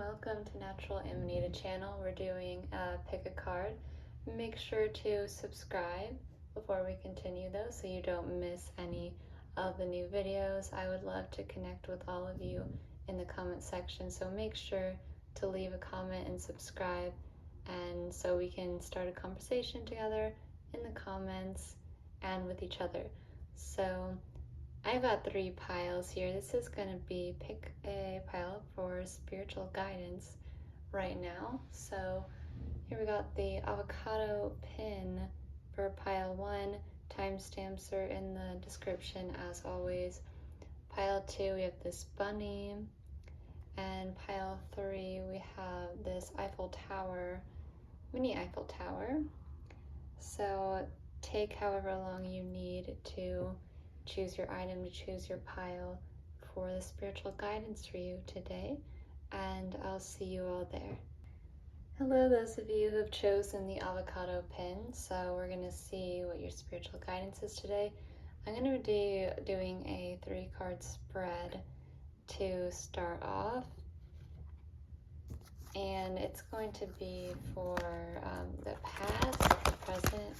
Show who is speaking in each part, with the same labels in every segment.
Speaker 1: welcome to NaturalAmanita channel. We're doing pick a card. Make sure to subscribe before we continue though, so you don't miss any of the new videos. I would love to connect with all of you in the comment section, so make sure to leave a comment and subscribe, and so we can start a conversation together in the comments and with each other. So I've got 3 piles here. This is going to be pick a pile for spiritual guidance right now. So here we got the avocado pin for pile 1. Timestamps are in the description as always. Pile 2, we have this bunny. And pile 3, we have this Eiffel Tower, mini Eiffel Tower. So take however long you need to choose your item, to choose your pile for the spiritual guidance for you today, and I'll see you all there. Hello, those of you who have chosen the avocado pin. So we're going to see what your spiritual guidance is today. I'm going to be doing a 3-card spread to start off, and it's going to be for the past, the present,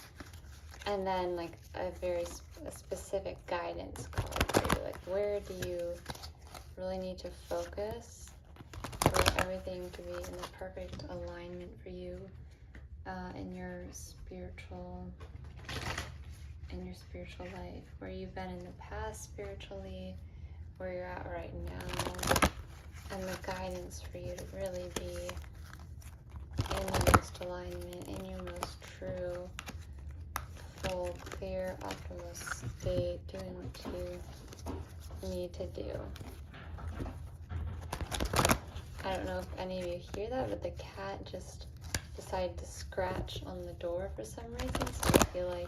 Speaker 1: and then like a very specific guidance card for you. Like, where do you really need to focus for everything to be in the perfect alignment for you in your spiritual life, where you've been in the past spiritually, where you're at right now, and the guidance for you to really be in the most alignment, in your most true, full, clear, optimal state, doing what you need to do. I don't know if any of you hear that, but the cat just decided to scratch on the door for some reason, so I feel like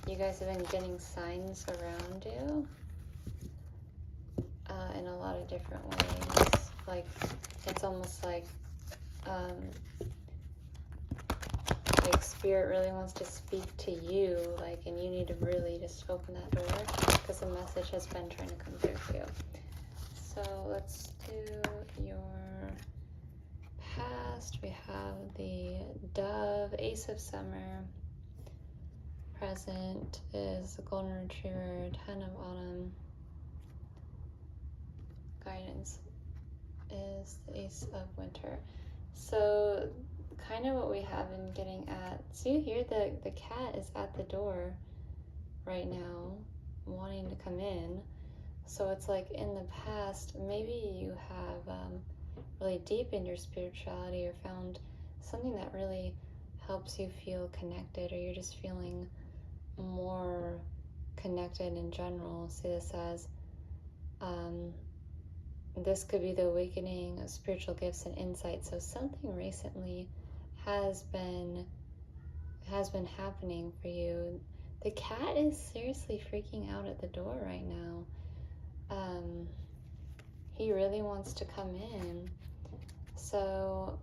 Speaker 1: you guys have been getting signs around you in a lot of different ways. Like, it's almost like spirit really wants to speak to you, like, and you need to really just open that door because the message has been trying to come through for you. So let's do your past. We have the Dove, Ace of Summer. Present is the Golden Retriever, 10 of Autumn. Guidance is the Ace of Winter. So kind of what we have been getting at, so you hear the cat is at the door right now wanting to come in. So it's like in the past, maybe you have really deepened your spirituality or found something that really helps you feel connected, or you're just feeling more connected in general. See this as this could be the awakening of spiritual gifts and insight. So something recently has been happening for you. The cat is seriously freaking out at the door right now. He really wants to come in. So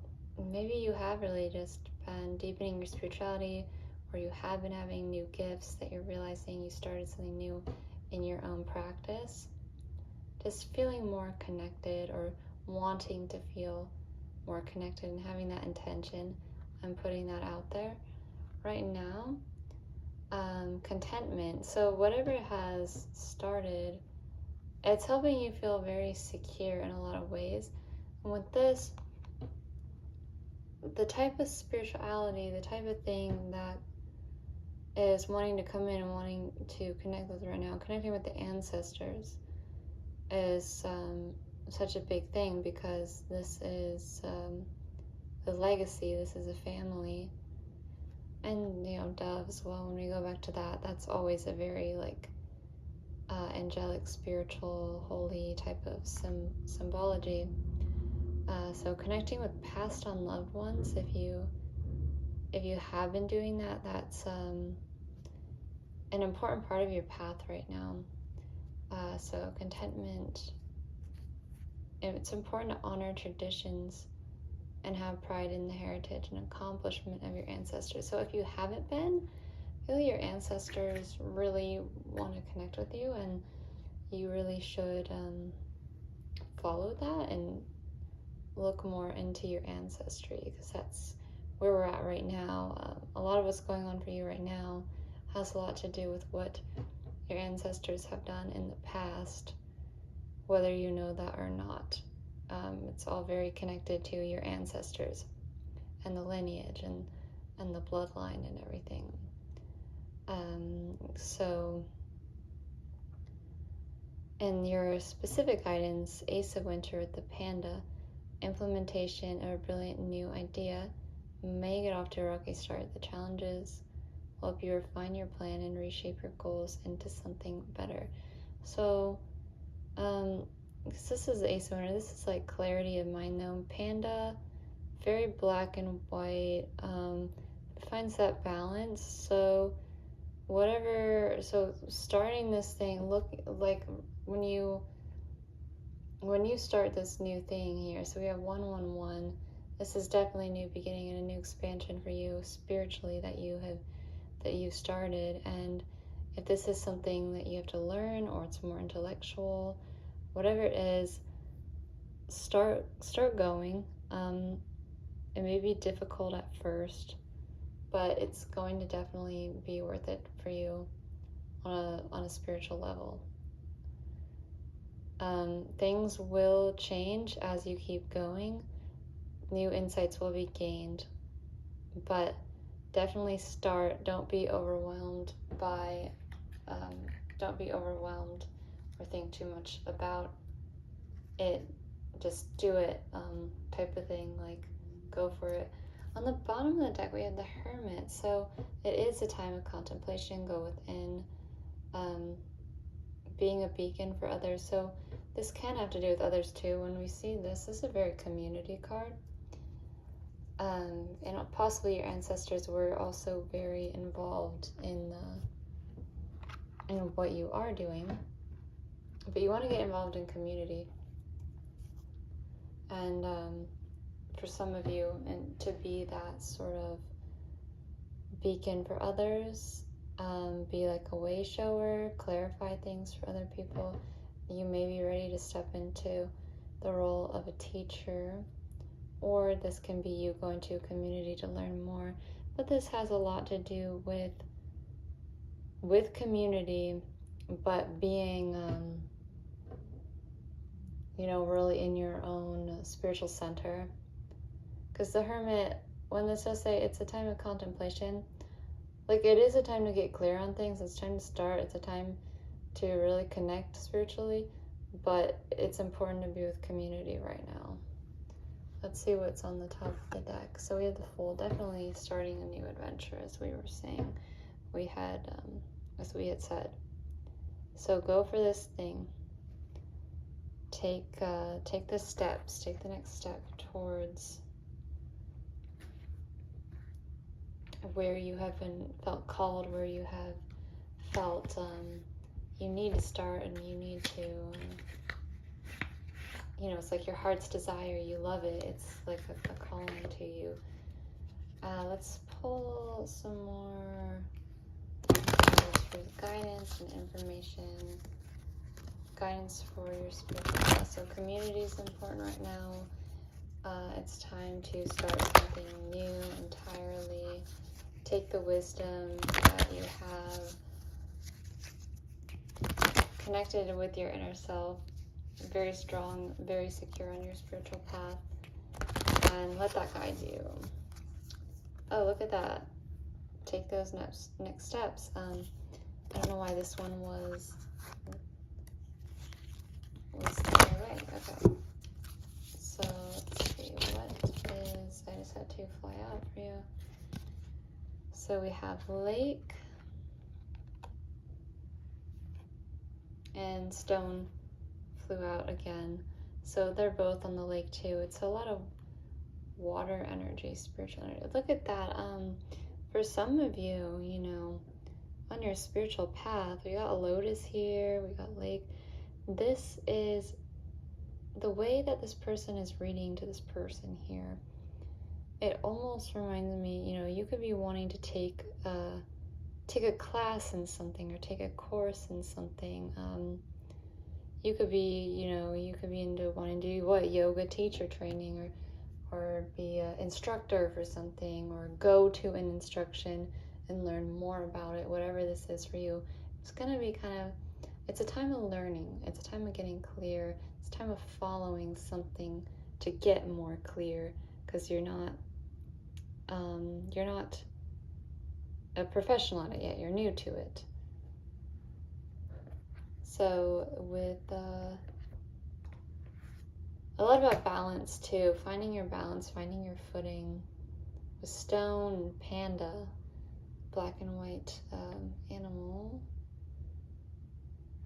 Speaker 1: maybe you have really just been deepening your spirituality, or you have been having new gifts that you're realizing you started something new in your own practice. Just feeling more connected, or wanting to feel more connected, and having that intention. I'm putting that out there right now. Contentment. So whatever has started, it's helping you feel very secure in a lot of ways. And with this, the type of spirituality, the type of thing that is wanting to come in and wanting to connect with right now, connecting with the ancestors, is such a big thing, because this is the legacy, this is a family. And Dove as well, when we go back to that, that's always a very like angelic, spiritual, holy type of symbology. So connecting with past unloved ones, if you have been doing that, that's an important part of your path right now. So contentment, it's important to honor traditions and have pride in the heritage and accomplishment of your ancestors. So if you haven't been, I feel your ancestors really want to connect with you, and you really should follow that and look more into your ancestry, because that's where we're at right now. A lot of what's going on for you right now has a lot to do with what your ancestors have done in the past, whether you know that or not. It's all very connected to your ancestors and the lineage and the bloodline and everything. So in your specific guidance, Ace of Winter with the Panda, implementation of a brilliant new idea may get off to a rocky start. The challenges will help you refine your plan and reshape your goals into something better. So, because this is the Ace of Winter, this is like clarity of mind though. Panda, very black and white, finds that balance. So starting this thing, look like when you start this new thing here, so we have 111. This is definitely a new beginning and a new expansion for you spiritually that you've started. And if this is something that you have to learn, or it's more intellectual, whatever it is, start going. It may be difficult at first, but it's going to definitely be worth it for you on a spiritual level. Things will change as you keep going. New insights will be gained, but definitely start. Don't be overwhelmed or think too much about it. Just do it, type of thing. Like, go for it. On the bottom of the deck, we have the Hermit. So it is a time of contemplation. Go within, being a beacon for others. So this can have to do with others too. When we see this is a very community card. And possibly your ancestors were also very involved in what you are doing. But you want to get involved in community. And for some of you, and to be that sort of beacon for others, be like a way shower, clarify things for other people. You may be ready to step into the role of a teacher, or this can be you going to a community to learn more. But this has a lot to do with community, but being really in your own spiritual center. Because the Hermit, when this does say it's a time of contemplation, like, it is a time to get clear on things. It's time to start. It's a time to really connect spiritually, but it's important to be with community right now. Let's see what's on the top of the deck. So we have the Fool, definitely starting a new adventure, as we were saying. We had, as we had said. So go for this thing. Take the steps. Take the next step towards where you have felt called, where you have felt you need to start, and you need to, it's like your heart's desire. You love it. It's like a calling to you. Let's pull some more for guidance and information. Guidance for your spiritual path. So community is important right now. It's time to start something new entirely. Take the wisdom that you have connected with your inner self, very strong, very secure on your spiritual path, and let that guide you. Oh, look at that. Take those next steps. I don't know why this one was far away. Okay. So let's see, I just had to fly out for you. So we have lake and stone flew out again. So they're both on the lake too. It's a lot of water energy, spiritual energy. Look at that. For some of you, on your spiritual path, we got a lotus here, we got lake. This is the way that this person is reading to this person here. It almost reminds me, you could be wanting to take a class in something, or take a course in something. You could be, you could be into wanting to do what, yoga teacher training, or be an instructor for something, or go to an instruction and learn more about it. Whatever this is for you, it's gonna be it's a time of learning. It's a time of getting clear. It's a time of following something to get more clear, because you're not a professional at it yet. You're new to it. So with a lot about balance too, finding your balance, finding your footing. With stone, panda, black and white animal.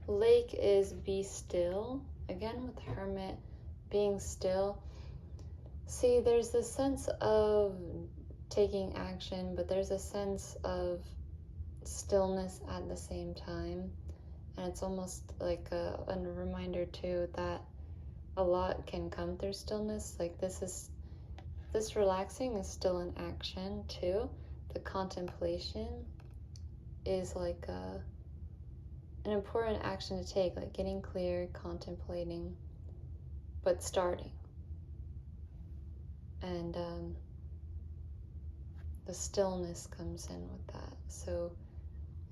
Speaker 1: Lake is be still. Again, with hermit, being still. See, there's this sense of taking action, but there's a sense of stillness at the same time. And it's almost like a reminder too that a lot can come through stillness. Like this relaxing is still an action too. The contemplation is like an important action to take, like getting clear, contemplating, but starting. And the stillness comes in with that. So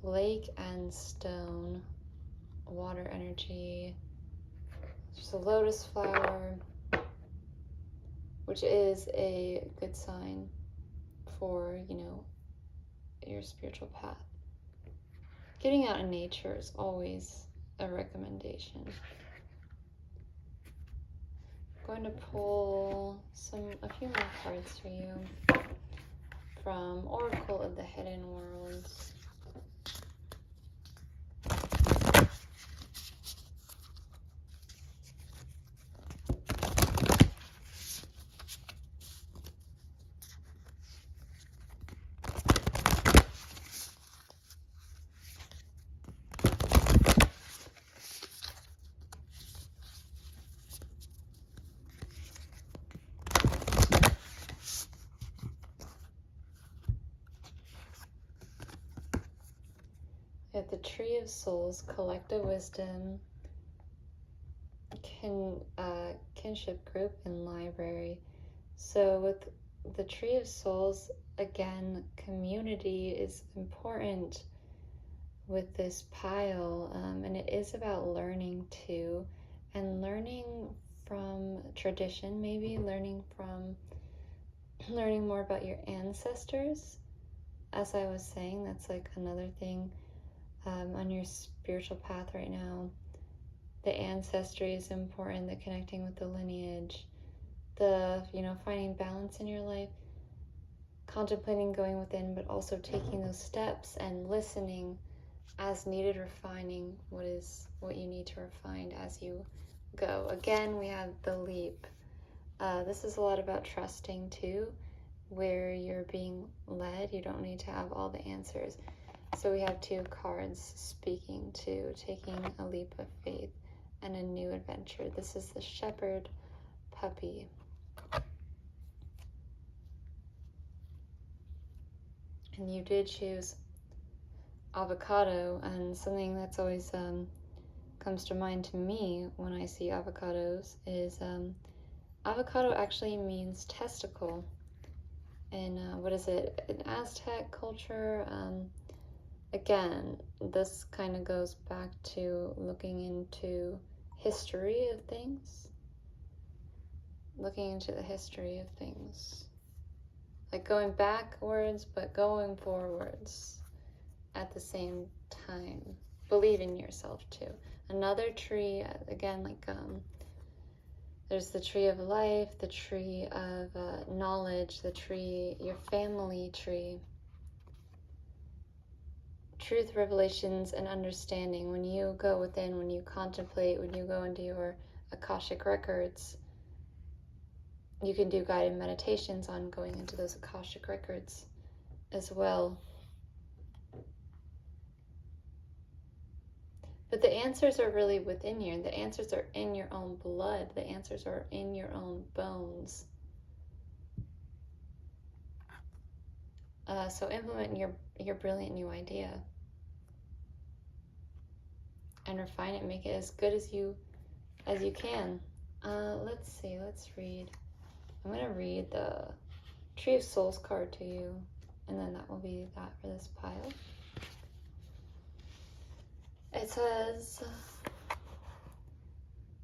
Speaker 1: lake and stone, water energy, just a lotus flower, which is a good sign for, your spiritual path. Getting out in nature is always a recommendation. I'm going to pull a few more cards for you from Oracle of the Hidden Worlds. At the Tree of Souls, collective wisdom, kinship group, and library. So with the Tree of Souls, again, community is important with this pile, and it is about learning too, and learning from tradition, maybe learning more about your ancestors. As I was saying, that's like another thing on your spiritual path right now. The ancestry is important, the connecting with the lineage, the, finding balance in your life, contemplating going within, but also taking those steps and listening as needed, refining what you need to refine as you go. Again, we have the leap. This is a lot about trusting too, where you're being led. You don't need to have all the answers. So we have two cards speaking to taking a leap of faith and a new adventure. This is the shepherd puppy. And you did choose avocado, and something that's always comes to mind to me when I see avocados is avocado actually means testicle. And what is it? In Aztec culture, again, this kind of goes back to looking into history of things. Looking into the history of things. Like going backwards, but going forwards at the same time. Believe in yourself too. Another tree, again, like there's the tree of life, the tree of knowledge, the tree, your family tree. Truth, revelations, and understanding. When you go within, when you contemplate, when you go into your Akashic records, you can do guided meditations on going into those Akashic records as well. But the answers are really within you. The answers are in your own blood. The answers are in your own bones. So implement your brilliant new idea. And refine it, make it as good as you as you can. Let's see, let's read. I'm going to read the Tree of Souls card to you, and then that will be that for this pile. It says,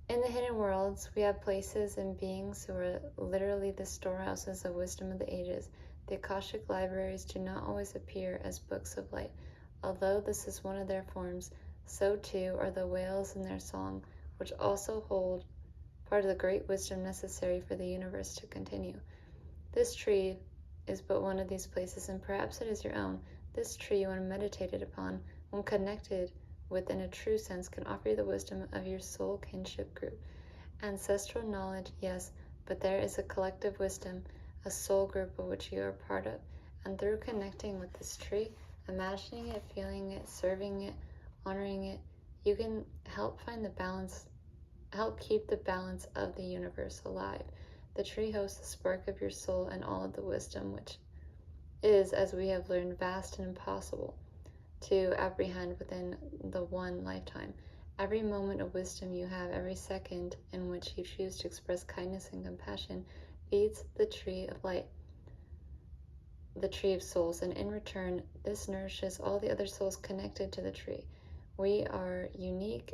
Speaker 1: in the hidden worlds, we have places and beings who are literally the storehouses of wisdom of the ages. The Akashic libraries do not always appear as books of light. Although this is one of their forms, so too are the whales in their song, which also hold part of the great wisdom necessary for the universe to continue. This tree is but one of these places, and perhaps it is your own. This tree, when meditated upon, when connected with in a true sense, can offer you the wisdom of your soul kinship group. Ancestral knowledge, yes, but there is a collective wisdom, a soul group of which you are part of. And through connecting with this tree, imagining it, feeling it, serving it, honoring it, you can help find the balance, help keep the balance of the universe alive. The tree hosts the spark of your soul and all of the wisdom, which is, as we have learned, vast and impossible to apprehend within the one lifetime. Every moment of wisdom you have, every second in which you choose to express kindness and compassion, feeds the tree of light, the tree of souls, and in return, this nourishes all the other souls connected to the tree. We are unique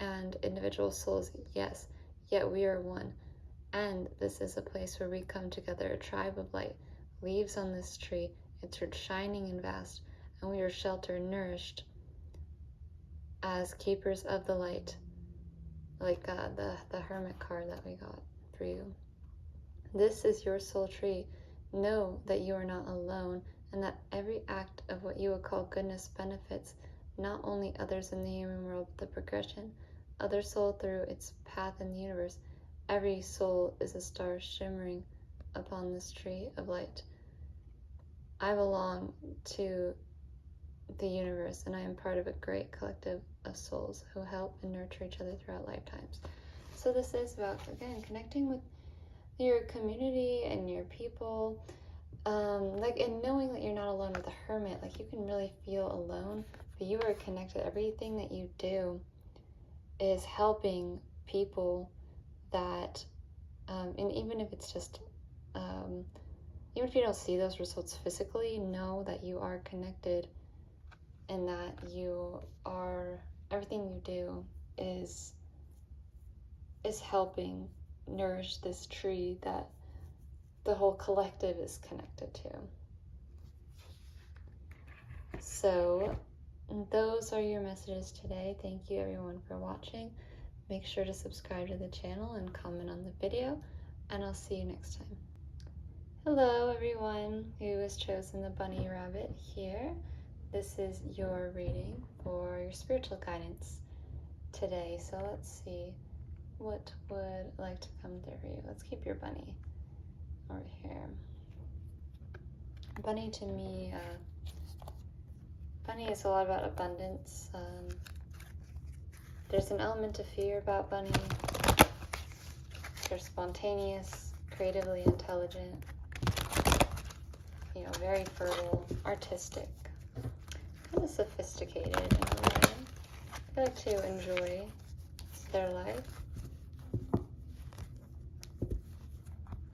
Speaker 1: and individual souls, yes, yet we are one. And this is a place where we come together, a tribe of light. Leaves on this tree, it's shining and vast, and we are sheltered, nourished as keepers of the light, like the hermit card that we got for you. This is your soul tree. Know that you are not alone, and that every act of what you would call goodness benefits not only others in the human world, but the progression, other soul through its path in the universe. Every soul is a star shimmering upon this tree of light. I belong to the universe, and I am part of a great collective of souls who help and nurture each other throughout lifetimes. So this is about, again, connecting with your community and your people, and knowing that you're not alone. With a hermit, like, you can really feel alone, but you are connected. Everything that you do is helping people that, and even if it's just, even if you don't see those results physically, know that you are connected, and that you are, everything you do is helping nourish this tree that the whole collective is connected to. So those are your messages today. Thank you everyone for watching. Make sure to subscribe to the channel and comment on the video, and I'll see you next time. Hello everyone who has chosen the bunny rabbit here. This is your reading for your spiritual guidance today. So let's see, what would like to come through for you? Let's keep your bunny over here. Bunny to me, bunny is a lot about abundance. There's an element of fear about bunny. They're spontaneous, creatively intelligent, very fertile, artistic, kind of sophisticated in a way. They like to enjoy their life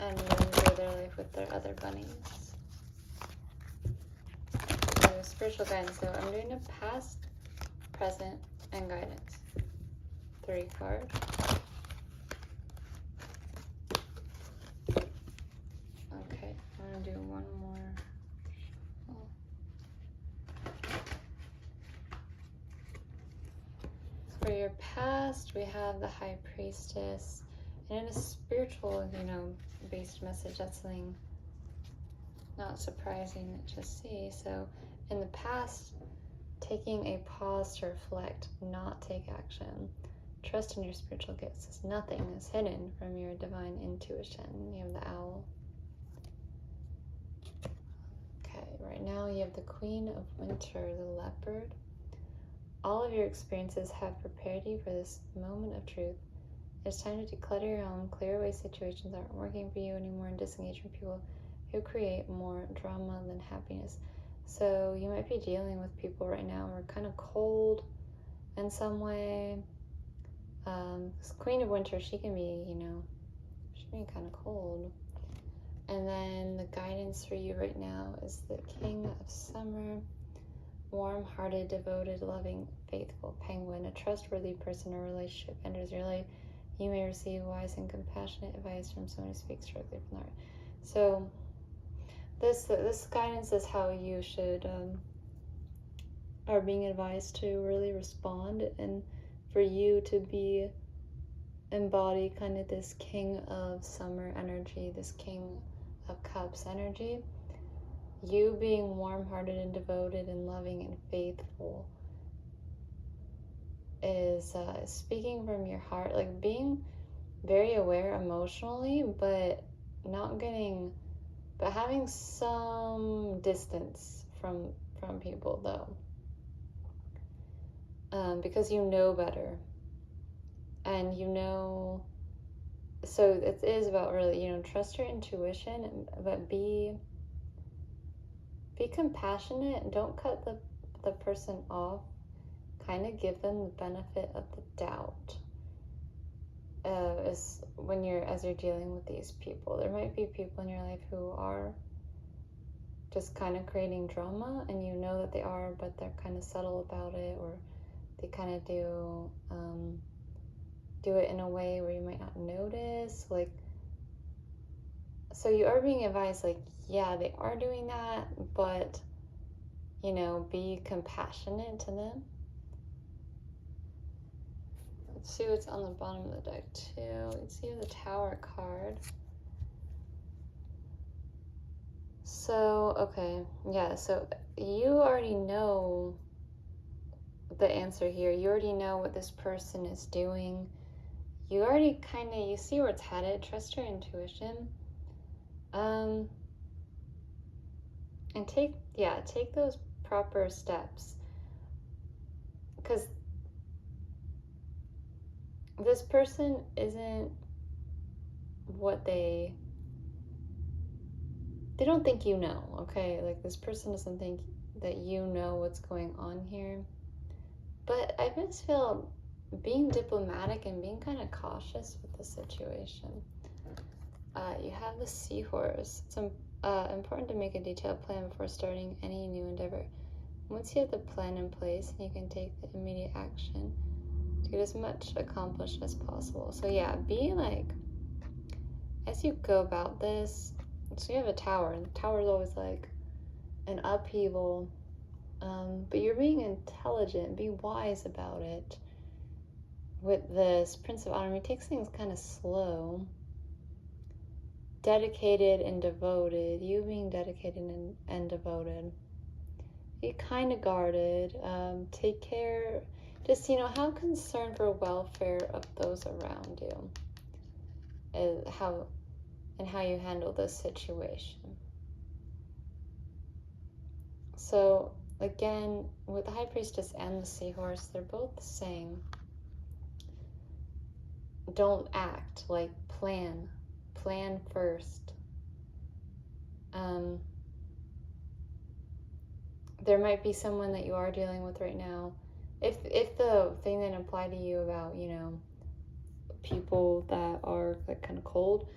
Speaker 1: and enjoy their life with their other bunnies. So spiritual guidance, so I'm doing a past, present, and guidance. 3 cards. Okay, I'm gonna do one more. For your past, we have the High Priestess, and in a spiritual, based message, that's something not surprising to see. So in the past, taking a pause to reflect, not take action. Trust in your spiritual gifts, as nothing is hidden from your divine intuition. You have the owl. Okay, right now you have the Queen of Winter, the leopard. All of your experiences have prepared you for this moment of truth. It's time to declutter your home, clear away situations that aren't working for you anymore, and disengage from people who create more drama than happiness. So you might be dealing with people right now who are kind of cold in some way. This Queen of Winter, she can be, she can be kind of cold. And then the guidance for you right now is the King of Summer. Warm-hearted, devoted, loving, faithful penguin. A trustworthy person or relationship enters your life. You may receive wise and compassionate advice from someone who speaks directly from the heart. So this guidance is how you should are being advised to really respond, and for you to embody kind of this King of Summer energy, this King of Cups energy. You being warm-hearted and devoted and loving and faithful is speaking from your heart, like being very aware emotionally, but having some distance from people though, because you know better, and so it is about really, trust your intuition, but be compassionate. Don't cut the person off. Kind of give them the benefit of the doubt. As you're dealing with these people, there might be people in your life who are just kind of creating drama, and you know that they are, but they're kind of subtle about it, or they kind of do it in a way where you might not notice. Like, so you are being advised, like, yeah, they are doing that, but be compassionate to them. Let's see what's on the bottom of the deck too. Let's see the Tower card. So, okay, yeah, so you already know the answer here. You already know what this person is doing. You already you see where it's headed. Trust your intuition. And take those proper steps, because this person isn't what they don't think you know, okay? Like, this person doesn't think that you know what's going on here. But I just feel being diplomatic and being kind of cautious with the situation. You have the Seahorse. It's important to make a detailed plan before starting any new endeavor. Once you have the plan in place, you can take the immediate action to get as much accomplished as possible. So yeah, be like, as you go about this, so you have a tower, and the tower is always like an upheaval, but you're being intelligent, be wise about it. With this Prince of Autumn, he takes things kind of slow. Dedicated and devoted, you being dedicated and devoted. Be kind of guarded, take care, just, have concern for welfare of those around you, and how you handle this situation. So again, with the High Priestess and the Seahorse, they're both saying, don't act, like plan first. There might be someone that you are dealing with right now. If the thing didn't apply to you about, people that are like kind of cold,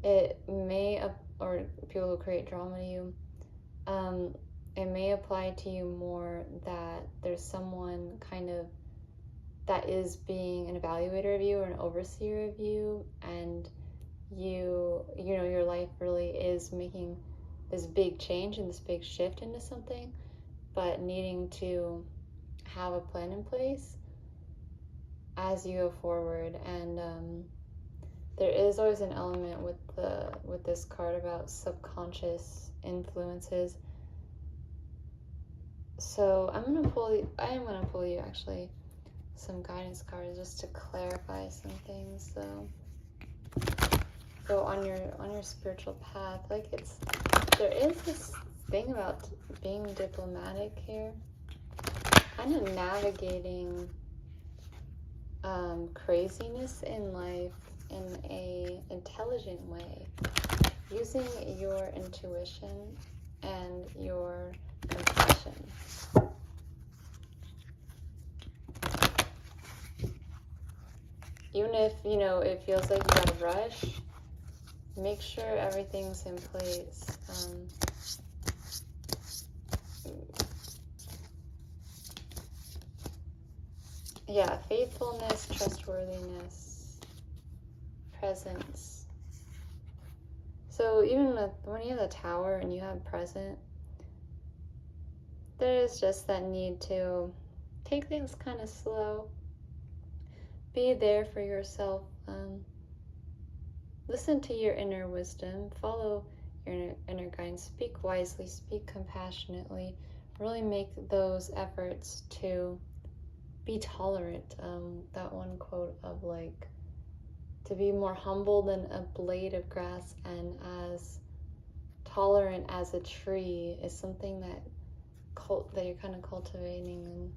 Speaker 1: it may, or people who create drama to you, it may apply to you more that there's someone kind of that is being an evaluator of you or an overseer of you, and your life really is making this big change and this big shift into something, but needing to have a plan in place as you go forward. And there is always an element with this card about subconscious influences. So I am gonna pull you actually some guidance cards just to clarify some things. So on your spiritual path, like, there is this thing about being diplomatic here, kind of navigating craziness in life in a intelligent way, using your intuition and your compassion. even if, you know, it feels like you gotta rush, make sure everything's in place. Yeah, faithfulness, trustworthiness, presence. So even when you have the tower and you have present, there's just that need to take things kind of slow. Be there for yourself. Listen to your inner wisdom. Follow your inner guidance. Speak wisely. Speak compassionately. Really make those efforts to be tolerant. That one quote of like, to be more humble than a blade of grass and as tolerant as a tree is something that you're kind of cultivating. And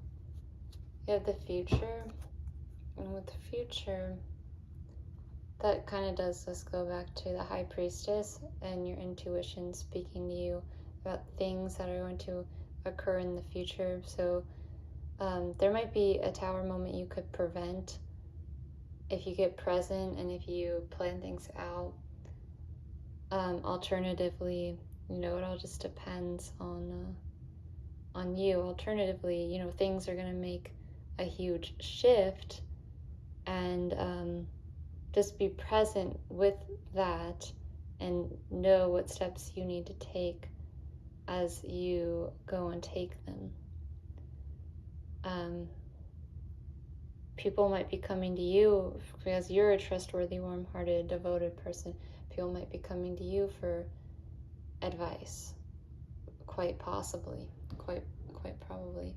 Speaker 1: you have the future, and with the future, that kind of does just go back to the high priestess and your intuition speaking to you about things that are going to occur in the future. So there might be a tower moment you could prevent if you get present and if you plan things out. Alternatively, you know, it all just depends on you. Alternatively, you know, things are going to make a huge shift, and just be present with that and know what steps you need to take as you go and take them. People might be coming to you because you're a trustworthy, warm-hearted, devoted person. People might be coming to you for advice, quite possibly, quite probably.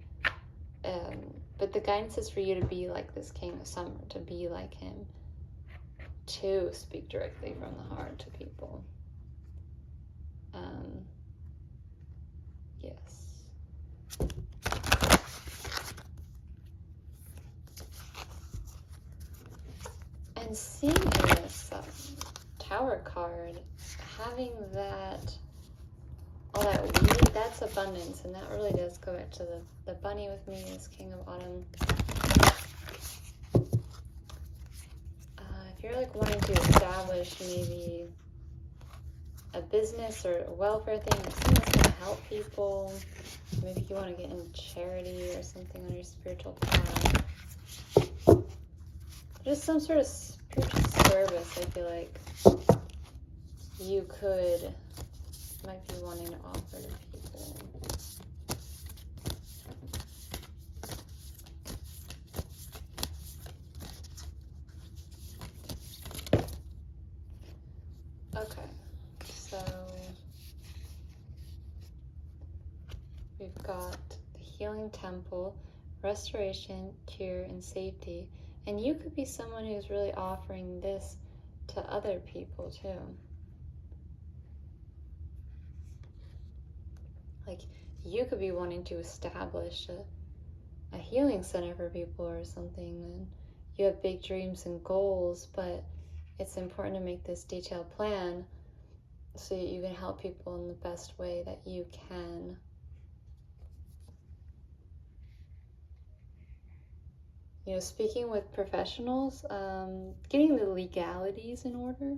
Speaker 1: But the guidance is for you to be like this King of Summer, to be like him, to speak directly from the heart to people. Yes. And seeing this Tower card, having that, all that weed, that's abundance, and that really does go back to the bunny with me, this King of Autumn. If you're like wanting to establish maybe a business or a welfare thing, or something that's going to help people, maybe you want to get into charity or something on your spiritual path, just some sort of spiritual service, I feel like you might be wanting to offer to people. Okay, so we've got the healing temple, restoration, cure, and safety. And you could be someone who's really offering this to other people too. Like, you could be wanting to establish a healing center for people or something, and you have big dreams and goals, but it's important to make this detailed plan so that you can help people in the best way that you can. You know, speaking with professionals, getting the legalities in order,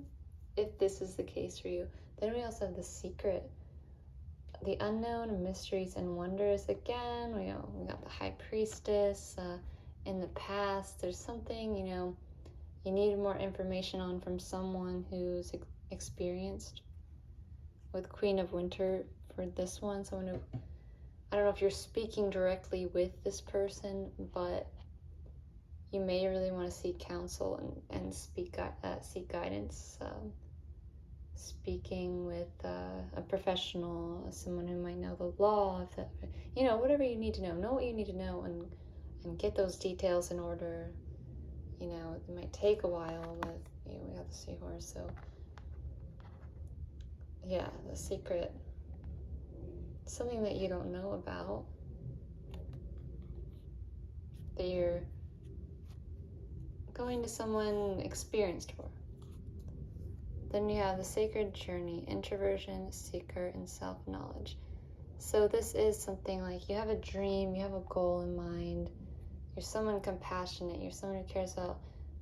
Speaker 1: if this is the case for you. Then we also have the secret, the unknown, mysteries and wonders. Again, we got the high priestess. In the past, there's something, you know, you need more information on from someone who's experienced. With Queen of Winter for this one, someone who, I don't know if you're speaking directly with this person, but you may really want to seek counsel and seek guidance. Speaking with a professional, someone who might know the law, if that, you know, whatever you need to know what you need to know, and get those details in order. You know, it might take a while, but you know, we got the seahorse, so yeah, the secret, something that you don't know about, that you're going to someone experienced for. Then you have the sacred journey, introversion, seeker, and self-knowledge. So this is something like you have a dream, you have a goal in mind, you're someone compassionate, you're someone who cares about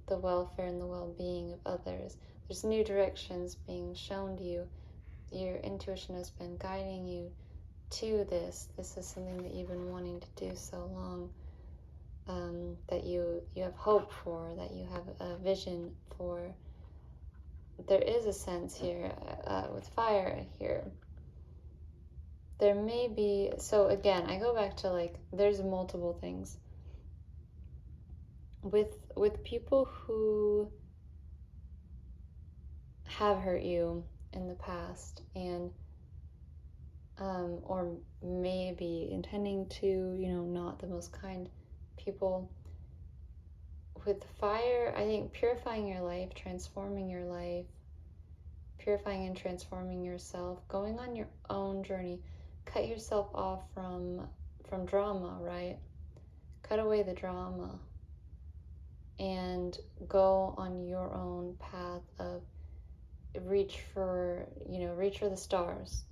Speaker 1: the welfare and the well-being of others. There's new directions being shown to you. Your intuition has been guiding you to this. This is something that you've been wanting to do so long, that you have hope for, that you have a vision for. There is a sense here with fire here. There may be, so again, I go back to like, there's multiple things. With people who have hurt you in the past and or maybe intending to, not the most kind people. With fire, I think purifying your life, transforming your life, purifying and transforming yourself, going on your own journey. Cut yourself off from drama, right? Cut away the drama and go on your own path of reach for the stars.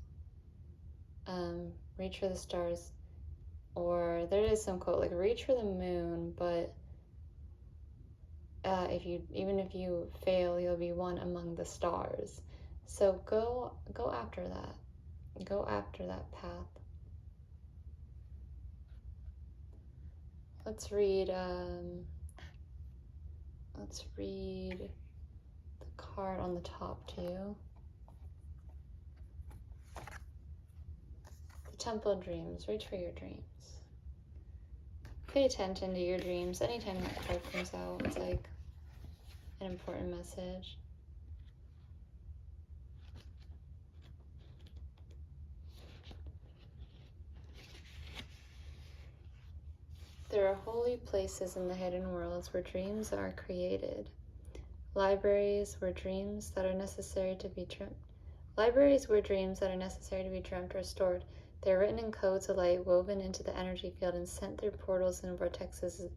Speaker 1: Reach for the stars. Or there is some quote like reach for the moon, but even if you fail, you'll be one among the stars. So go after that. Go after that path. Let's read the card on the top too. The Temple of Dreams. Reach for your dreams. Pay attention to your dreams. Anytime that card comes out, it's like an important message. There are holy places in the hidden worlds where dreams are created. Libraries where dreams that are necessary to be dreamt. Libraries where dreams that are necessary to be dreamt are stored. They are written in codes of light woven into the energy field and sent through portals and vortexes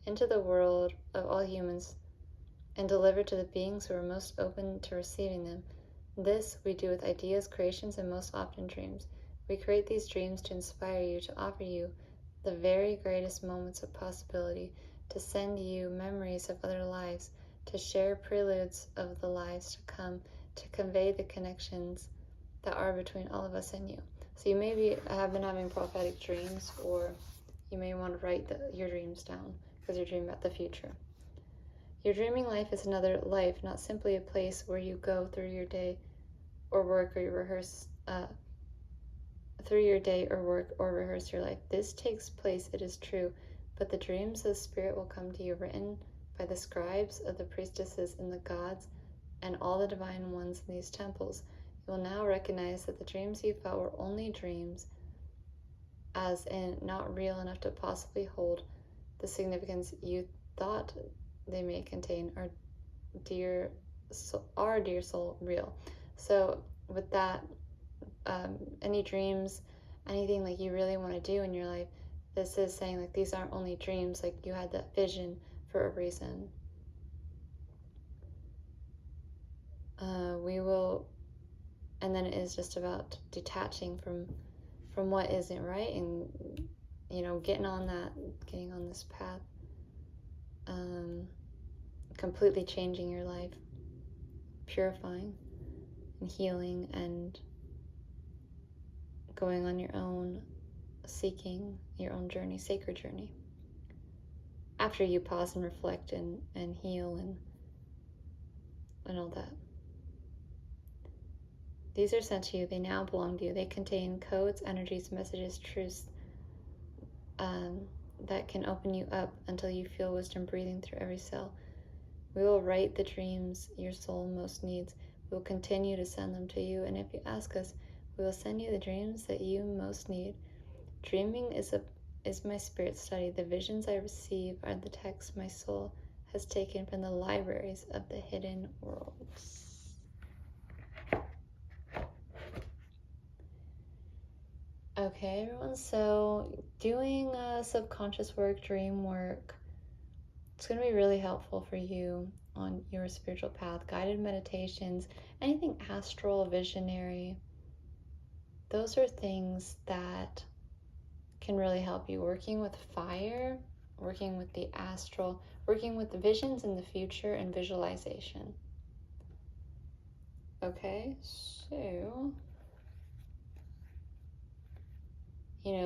Speaker 1: into the world of all humans and delivered to the beings who are most open to receiving them. This we do with ideas, creations, and most often dreams. We create these dreams to inspire you, to offer you the very greatest moments of possibility, to send you memories of other lives, to share preludes of the lives to come, to convey the connections that are between all of us and you. So you maybe have been having prophetic dreams, or you may want to write your dreams down because you're dreaming about the future. Your dreaming life is another life, not simply a place where you go through your day or work or you rehearse your life. This takes place, it is true, but the dreams of spirit will come to you, written by the scribes of the priestesses and the gods and all the divine ones in these temples. You will now recognize that the dreams you felt were only dreams, as in not real enough to possibly hold the significance you thought they may contain. Are dear soul real? So with that, any dreams, anything like you really want to do in your life, this is saying like these aren't only dreams, like you had that vision for a reason. And then it is just about detaching from what isn't right, and getting on this path, completely changing your life, purifying and healing, and going on your own, seeking your own journey, sacred journey. After you pause and reflect and heal and all that. These are sent to you. They now belong to you. They contain codes, energies, messages, truths that can open you up until you feel wisdom breathing through every cell. We will write the dreams your soul most needs. We will continue to send them to you. And if you ask us, we will send you the dreams that you most need. Dreaming is my spirit study. The visions I receive are the texts my soul has taken from the libraries of the hidden worlds. Okay, everyone, so doing subconscious work, dream work, it's going to be really helpful for you on your spiritual path. Guided meditations, anything astral, visionary, those are things that can really help you. Working with fire, working with the astral, working with visions in the future and visualization. Okay, so,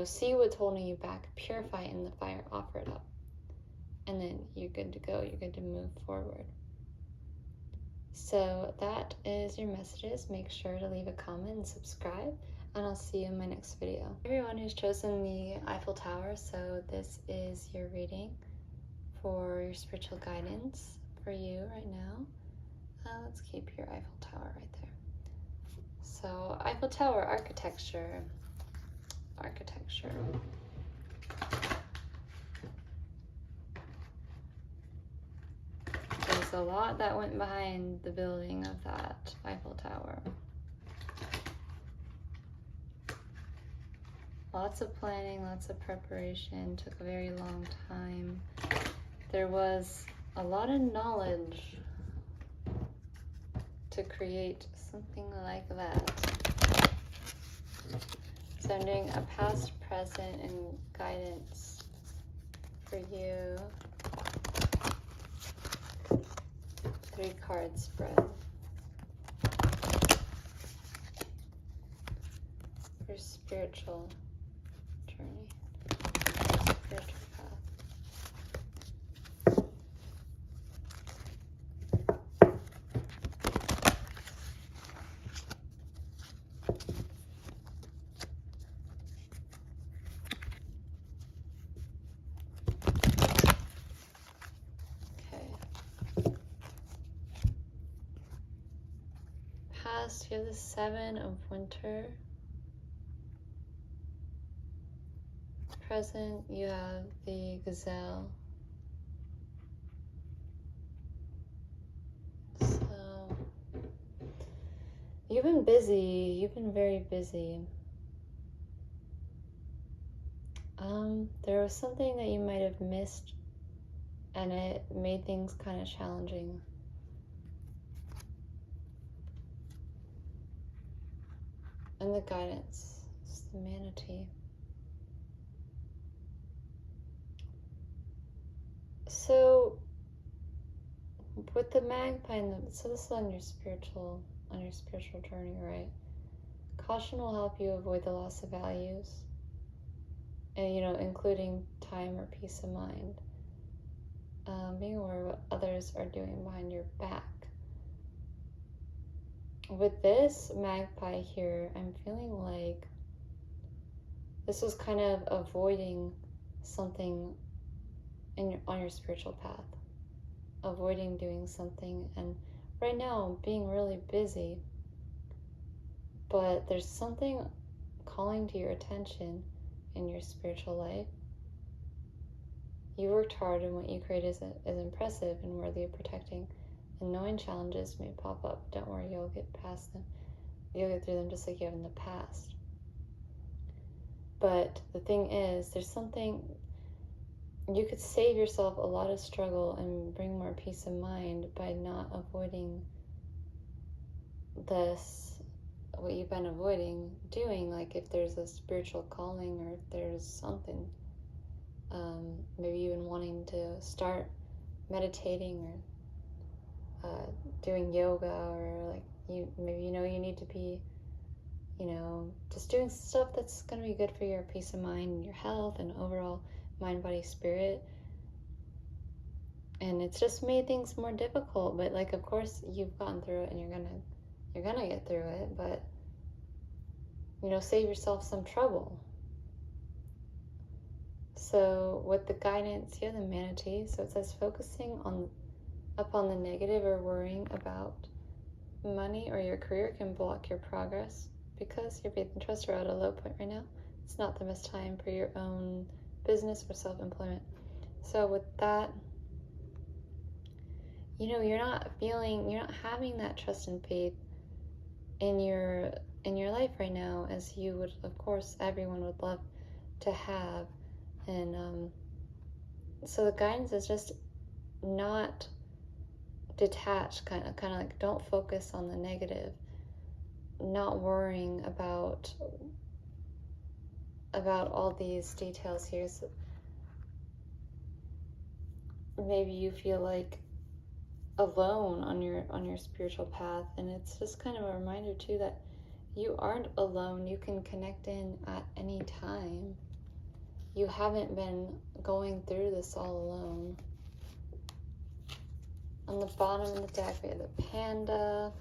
Speaker 1: see what's holding you back, purify it in the fire, offer it up. And then you're good to go. You're good to move forward. So that is your messages. Make sure to leave a comment and subscribe, and I'll see you in my next video. Everyone who's chosen the Eiffel Tower, so this is your reading for your spiritual guidance for you right now. Let's keep your Eiffel Tower right there. So Eiffel Tower, architecture. There's a lot that went behind the building of that Eiffel Tower. Lots of planning, lots of preparation, took a very long time. There was a lot of knowledge to create something like that. Sending a past, present, and guidance for you. 3 card spread. For spiritual journey. Spiritual path. Past, you have the 7 of Winter. Present, you have the Gazelle. So, you've been busy. You've been very busy. There was something that you might have missed, and it made things kind of challenging. And the guidance is the Manatee. So with the magpie, so this is on your spiritual journey, right? Caution will help you avoid the loss of values, and including time or peace of mind. Being aware of what others are doing behind your back. With this magpie here, I'm feeling like this was kind of avoiding something on your spiritual path, avoiding doing something, and right now being really busy, but there's something calling to your attention in your spiritual life. You worked hard, and what you create is impressive and worthy of protecting, and knowing challenges may pop up. Don't worry, you'll get past them. You'll get through them just like you have in the past. But the thing is, there's something, you could save yourself a lot of struggle and bring more peace of mind by not avoiding this, what you've been avoiding doing. Like if there's a spiritual calling, or if there's something, maybe even wanting to start meditating or doing yoga, or like maybe you need to be just doing stuff that's going to be good for your peace of mind and your health and overall mind, body, spirit. And it's just made things more difficult, but like of course you've gotten through it, and you're gonna get through it, but save yourself some trouble. So with the guidance, you have the Manatee, so it says focusing upon the negative or worrying about money or your career can block your progress, because your faith and trust are at a low point right now. It's not the best time for your own business or self-employment. So with that, you're not having that trust and faith in your life right now, as you would, of course, everyone would love to have. And so the guidance is just not detached, kind of like don't focus on the negative, not worrying about all these details here. So maybe you feel like alone on your spiritual path, and it's just kind of a reminder too that you aren't alone. You can connect in at any time. You haven't been going through this all alone. On the bottom of the deck, we have the panda.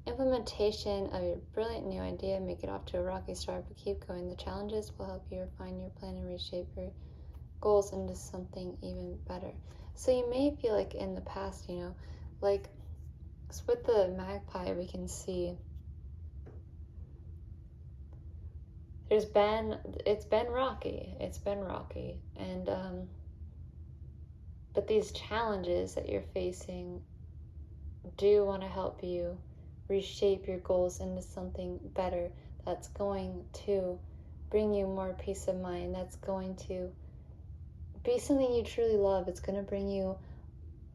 Speaker 1: Implementation of your brilliant new idea. Make it off to a rocky start, but keep going. The challenges will help you refine your plan and reshape your goals into something even better. So you may feel like in the past, like with the magpie, we can see it's been rocky, and but these challenges that you're facing do want to help you reshape your goals into something better, that's going to bring you more peace of mind, that's going to be something you truly love. It's going to bring you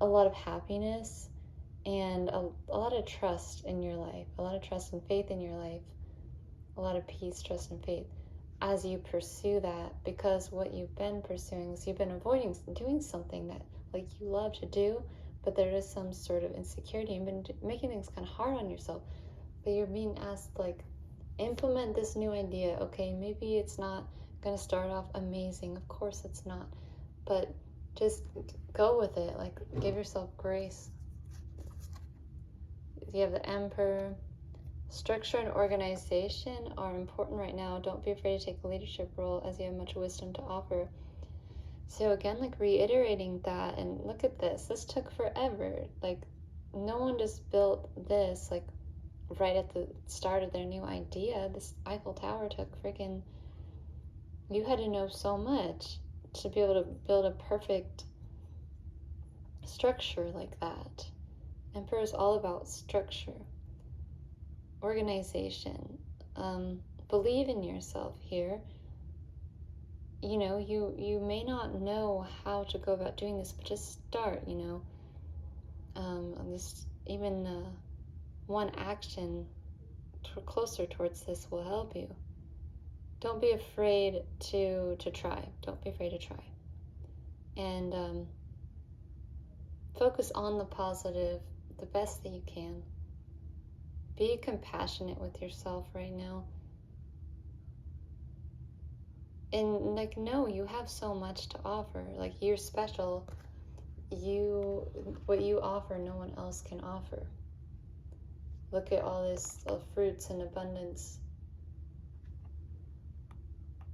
Speaker 1: a lot of happiness and a lot of trust in your life, a lot of trust and faith in your life, a lot of peace, trust, and faith as you pursue that, because what you've been pursuing is you've been avoiding doing something that like you love to do, but there is some sort of insecurity. You've been making things kind of hard on yourself, but you're being asked, like, implement this new idea. Okay, maybe it's not going to start off amazing. Of course it's not. But just go with it. Like, give yourself grace. You have the Emperor. Structure and organization are important right now. Don't be afraid to take a leadership role as you have much wisdom to offer. So again, like reiterating that, and look at this. This took forever. Like, no one just built this like right at the start of their new idea. This Eiffel Tower took freaking, you had to know so much to be able to build a perfect structure like that. Emperor is all about structure, organization. Believe in yourself here. You may not know how to go about doing this, but just start. This even one action closer towards this will help you. Don't be afraid to try. Don't be afraid to try. And focus on the positive, the best that you can. Be compassionate with yourself right now. And like, no, you have so much to offer. Like, you're special. What you offer, no one else can offer. Look at all this fruits in abundance.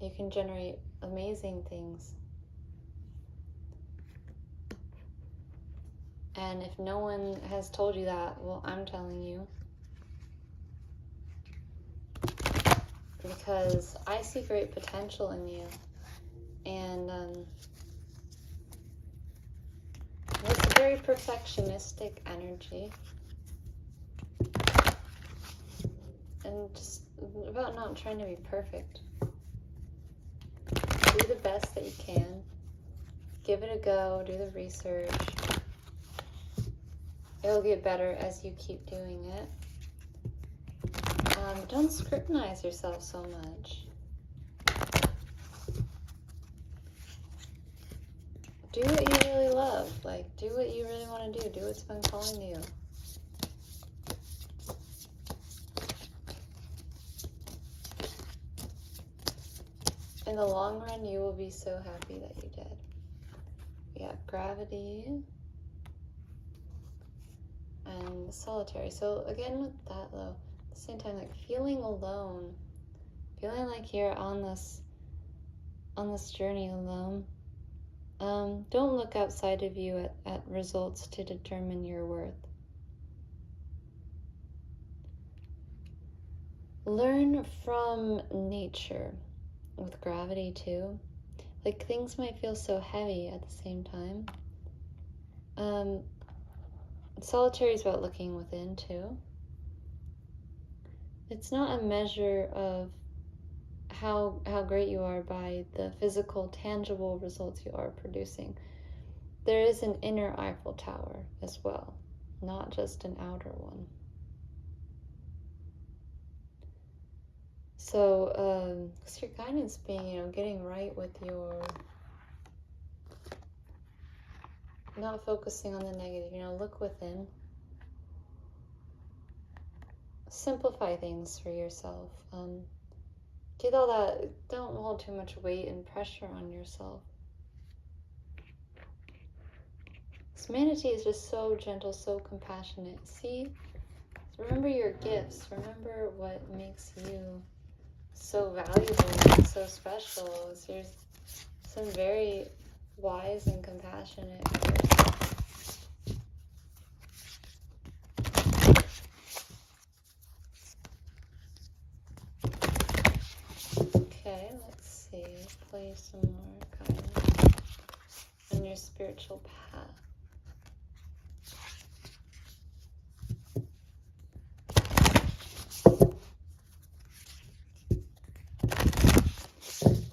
Speaker 1: You can generate amazing things. And if no one has told you that, well, I'm telling you. Because I see great potential in you. And it's a very perfectionistic energy. And just about not trying to be perfect. Do the best that you can. Give it a go. Do the research. It'll get better as you keep doing it. Don't scrutinize yourself so much. Do what you really love. Like, do what you really want to do. Do what's been calling you. In the long run, you will be so happy that you did. We have gravity and solitary. So again, with that though, at the same time, like feeling alone, feeling like you're on this journey alone. Don't look outside of you at results to determine your worth. Learn from nature with gravity too. Like, things might feel so heavy at the same time. Solitary is about looking within too. It's not a measure of how great you are by the physical, tangible results you are producing. There is an inner Eiffel Tower as well, not just an outer one. So, it's your guidance being, getting right with your not focusing on the negative, look within. Simplify things for yourself. Get all that, don't hold too much weight and pressure on yourself. Humanity is just so gentle, so compassionate. See, remember your gifts. Remember what makes you so valuable and so special. There's some very wise and compassionate person. Okay, let's see. Play some more guidance on your spiritual path.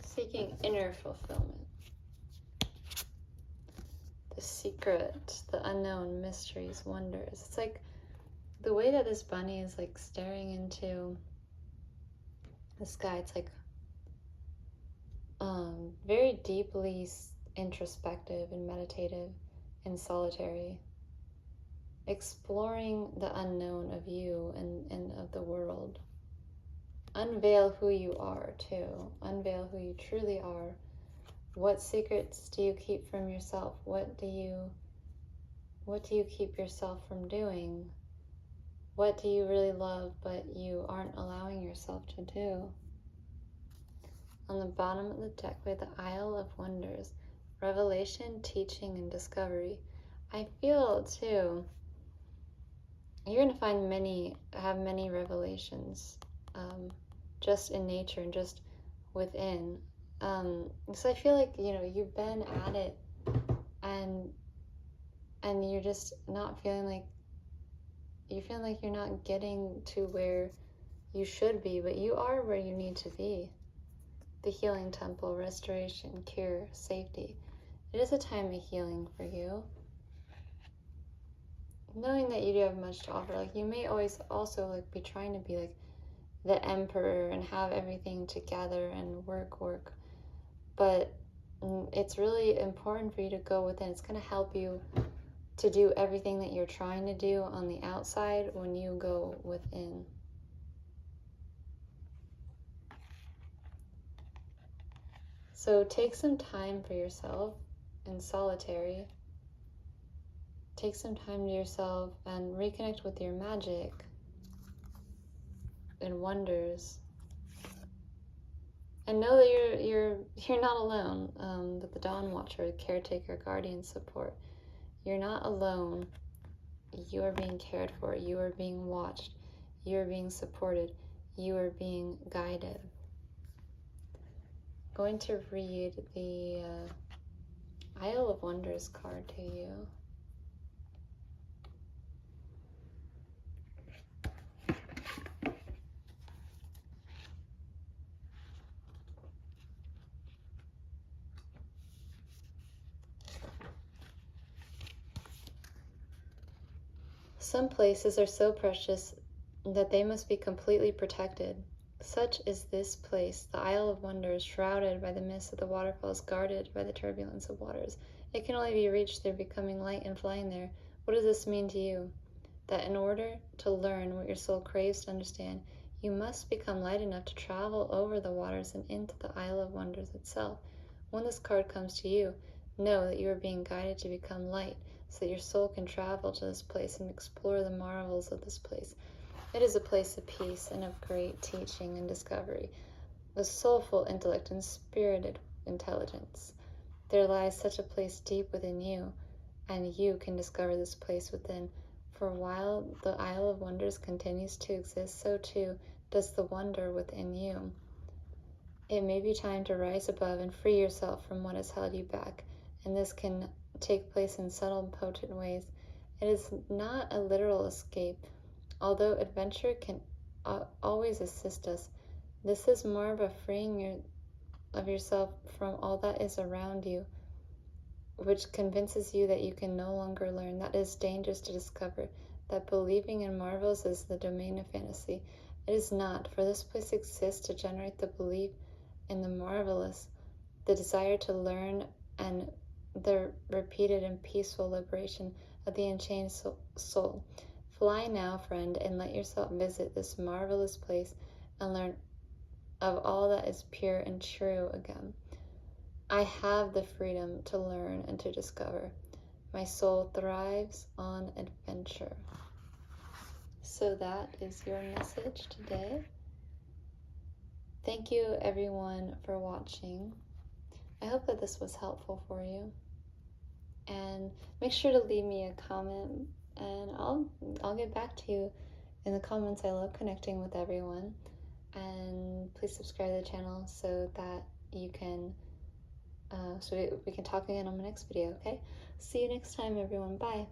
Speaker 1: Seeking inner fulfillment. The secret, the unknown, mysteries, wonders. It's like the way that this bunny is like staring into the sky. It's like very deeply introspective and meditative and solitary. Exploring the unknown of you and of the world. Unveil who you are too. Unveil who you truly are. What secrets do you keep from yourself? What do you keep yourself from doing? What do you really love but you aren't allowing yourself to do? On the bottom of the deck we have the Isle of Wonders. Revelation, teaching, and discovery. I feel too, you're going to have many revelations, just in nature and just within. So I feel like, you've been at it and you're just not feeling like, you're not getting to where you should be, but you are where you need to be. The healing temple, restoration, cure, safety. It is a time of healing for you. Knowing that you do have much to offer, like you may always also like be trying to be like the emperor and have everything together and work, but it's really important for you to go within. It's going to help you to do everything that you're trying to do on the outside when you go within. So take some time for yourself in solitary. Take some time to yourself and reconnect with your magic and wonders. And know that you're not alone. That the Dawn Watcher, caretaker, guardian, support. You're not alone. You are being cared for. You are being watched. You are being supported. You are being guided. I'm going to read the Isle of Wonders card to you. Some places are so precious that they must be completely protected. Such is this place, the Isle of Wonders, shrouded by the mist of the waterfalls, guarded by the turbulence of waters. It can only be reached through becoming light and flying there. What does this mean to you? That in order to learn what your soul craves to understand, you must become light enough to travel over the waters and into the Isle of Wonders itself. When this card comes to you, know that you are being guided to become light, so that your soul can travel to this place and explore the marvels of this place. It is a place of peace and of great teaching and discovery, with soulful intellect and spirited intelligence. There lies such a place deep within you, and you can discover this place within. For while the Isle of Wonders continues to exist, so too does the wonder within you. It may be time to rise above and free yourself from what has held you back, and this can take place in subtle and potent ways. It is not a literal escape, although adventure can always assist us. This is more of a freeing of yourself from all that is around you, which convinces you that you can no longer learn, that it is dangerous to discover, that believing in marvels is the domain of fantasy. It is not, for this place exists to generate the belief in the marvelous, the desire to learn and the repeated and peaceful liberation of the enchained soul. Fly now, friend, and let yourself visit this marvelous place and learn of all that is pure and true again. I have the freedom to learn and to discover. My soul thrives on adventure. So that is your message today. Thank you everyone for watching. I hope that this was helpful for you. And make sure to leave me a comment, and I'll get back to you in the comments. I love connecting with everyone. And please subscribe to the channel so that you can so we can talk again on my next video. Okay, see you next time everyone. Bye.